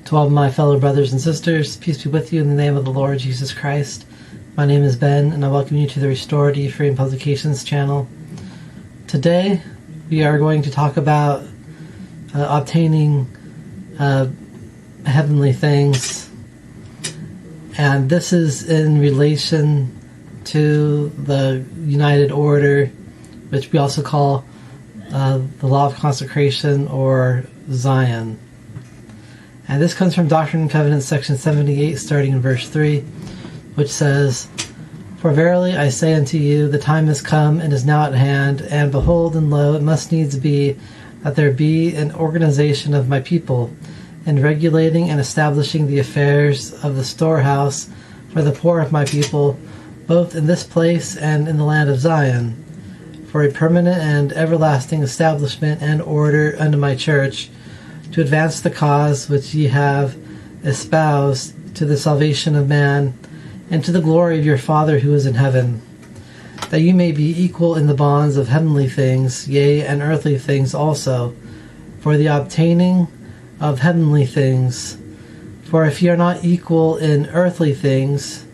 To all my fellow brothers and sisters, peace be with you in the name of the Lord Jesus Christ. My name is Ben, and I welcome you to the Restored Ephraim Publications channel. Today, we are going to talk about obtaining heavenly things, and this is in relation to the United Order, which we also call the Law of Consecration, or Zion. And this comes from Doctrine and Covenants, section 78, starting in verse 3, which says, "For verily I say unto you, the time is come, and is now at hand, and behold, and lo, it must needs be, that there be an organization of my people, in regulating and establishing the affairs of the storehouse for the poor of my people, both in this place and in the land of Zion, for a permanent and everlasting establishment and order unto my church, to advance the cause which ye have espoused, to the salvation of man, and to the glory of your Father who is in heaven, that you may be equal in the bonds of heavenly things, yea, and earthly things also, for the obtaining of heavenly things. For if ye are not equal in earthly things,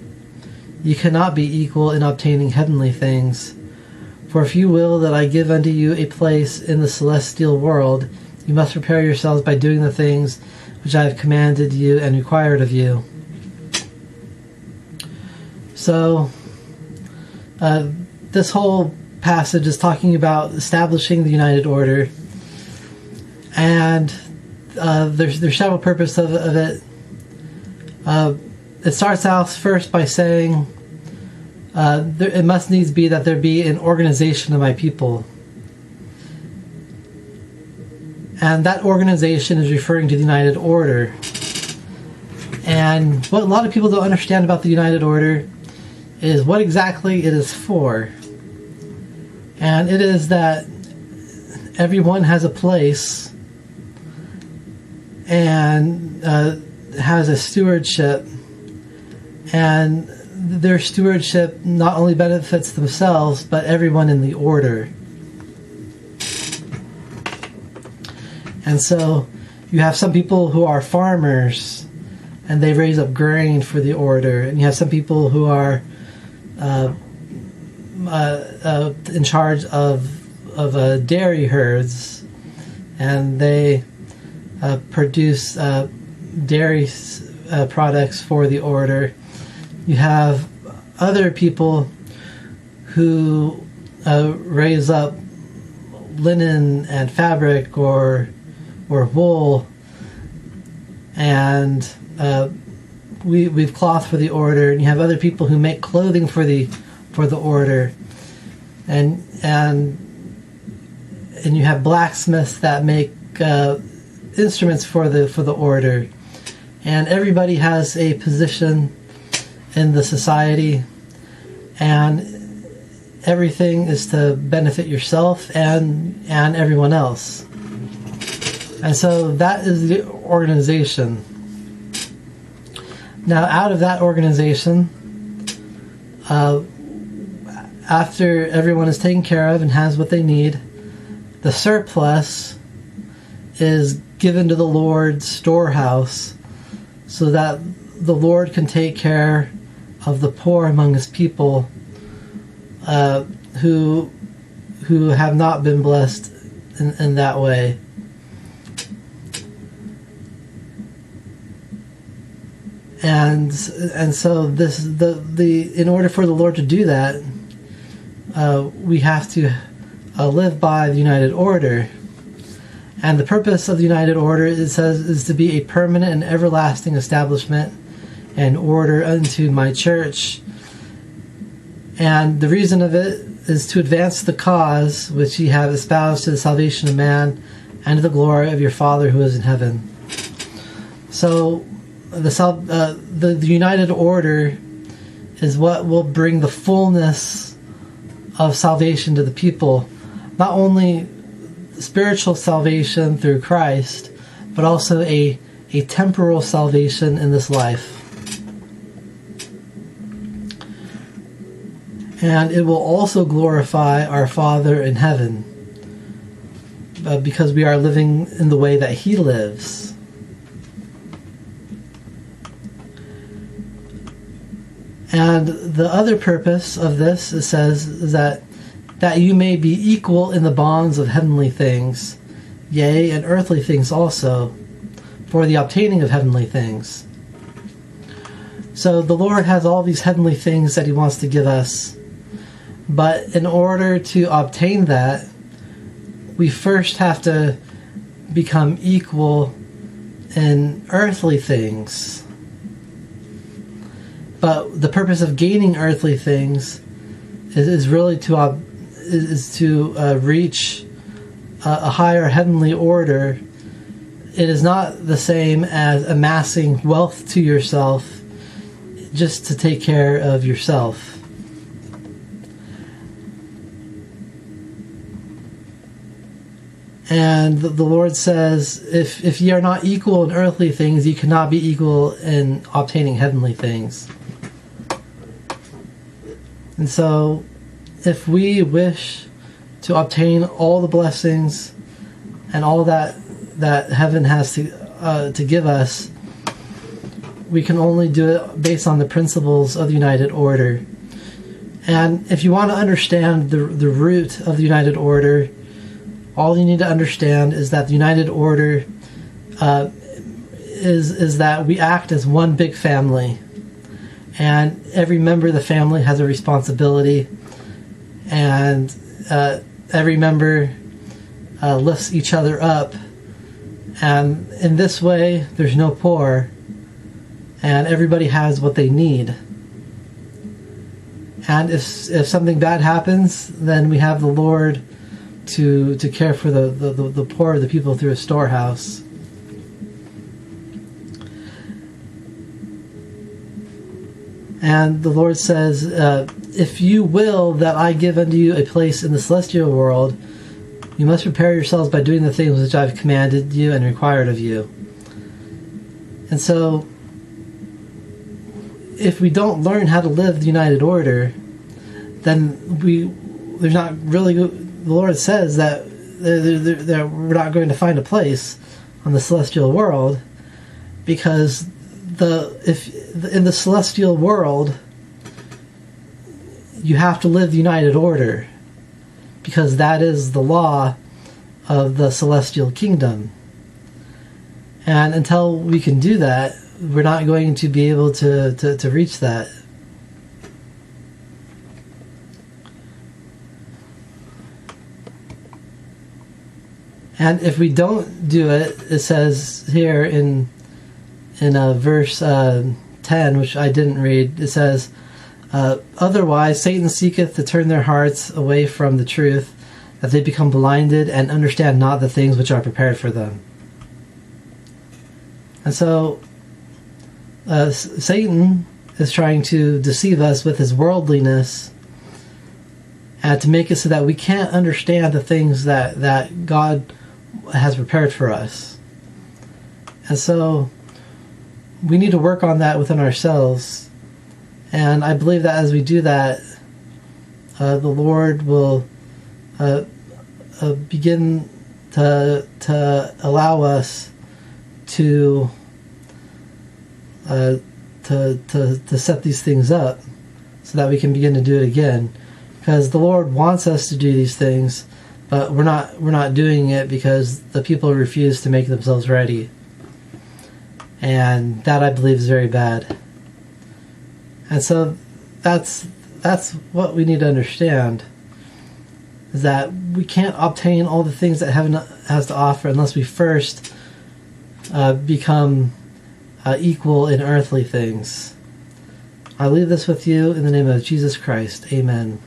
ye cannot be equal in obtaining heavenly things. For if you will that I give unto you a place in the celestial world, you must prepare yourselves by doing the things which I have commanded you and required of you." So, this whole passage is talking about establishing the United Order, and there's several purposes of it. It starts out first by saying, it must needs be that there be an organization of my people. And that organization is referring to the United Order. And what a lot of people don't understand about the United Order is what exactly it is for. And it is that everyone has a place and has a stewardship, and their stewardship not only benefits themselves, but everyone in the order. And so you have some people who are farmers, and they raise up grain for the order. And you have some people who are in charge of dairy herds, and they produce dairy products for the order. You have other people who raise up linen and fabric or wool, and weave cloth for the order. And you have other people who make clothing for the order, and you have blacksmiths that make instruments for the order. And everybody has a position in the society, and everything is to benefit yourself and everyone else. And so that is the organization. Now, out of that organization, after everyone is taken care of and has what they need, the surplus is given to the Lord's storehouse, so that the Lord can take care of the poor among his people, who have not been blessed in that way. And so in order for the Lord to do that, we have to live by the United Order. And the purpose of the United Order, it says, is to be a permanent and everlasting establishment and order unto my church. And the reason of it is to advance the cause which ye have espoused, to the salvation of man and to the glory of your Father who is in heaven. So the United Order is what will bring the fullness of salvation to the people. Not only spiritual salvation through Christ, but also a temporal salvation in this life. And it will also glorify our Father in heaven, because we are living in the way that He lives. And the other purpose of this, it says, is that you may be equal in the bonds of heavenly things, yea, and earthly things also, for the obtaining of heavenly things. So the Lord has all these heavenly things that he wants to give us, but in order to obtain that, we first have to become equal in earthly things. But the purpose of gaining earthly things is really to reach a higher heavenly order. It is not the same as amassing wealth to yourself just to take care of yourself. And the Lord says, if ye are not equal in earthly things, ye cannot be equal in obtaining heavenly things. And so, if we wish to obtain all the blessings and all that heaven has to give us, we can only do it based on the principles of the United Order. And if you want to understand the root of the United Order, all you need to understand is that the United Order is that we act as one big family, and every member of the family has a responsibility, and every member lifts each other up, and in this way there's no poor, and everybody has what they need. And if something bad happens, then we have the Lord to care for the poor of the people through a storehouse. And the Lord says, if you will that I give unto you a place in the celestial world, you must prepare yourselves by doing the things which I have commanded you and required of you. And so, if we don't learn how to live the United Order, then there's not really. The Lord says that we're not going to find a place on the celestial world, because in the celestial world you have to live the United Order, because that is the law of the celestial kingdom. And until we can do that, we're not going to be able to reach that. And if we don't do it, it says here in verse 10, which I didn't read, it says, otherwise Satan seeketh to turn their hearts away from the truth, that they become blinded and understand not the things which are prepared for them. And so Satan is trying to deceive us with his worldliness, and to make it so that we can't understand the things that God has prepared for us. And so we need to work on that within ourselves. And I believe that as we do that, the Lord will begin to allow us to set these things up so that we can begin to do it again. Because the Lord wants us to do these things, but we're not doing it because the people refuse to make themselves ready. And that, I believe, is very bad. And so that's what we need to understand, is that we can't obtain all the things that heaven has to offer unless we first become equal in earthly things. I leave this with you in the name of Jesus Christ. Amen.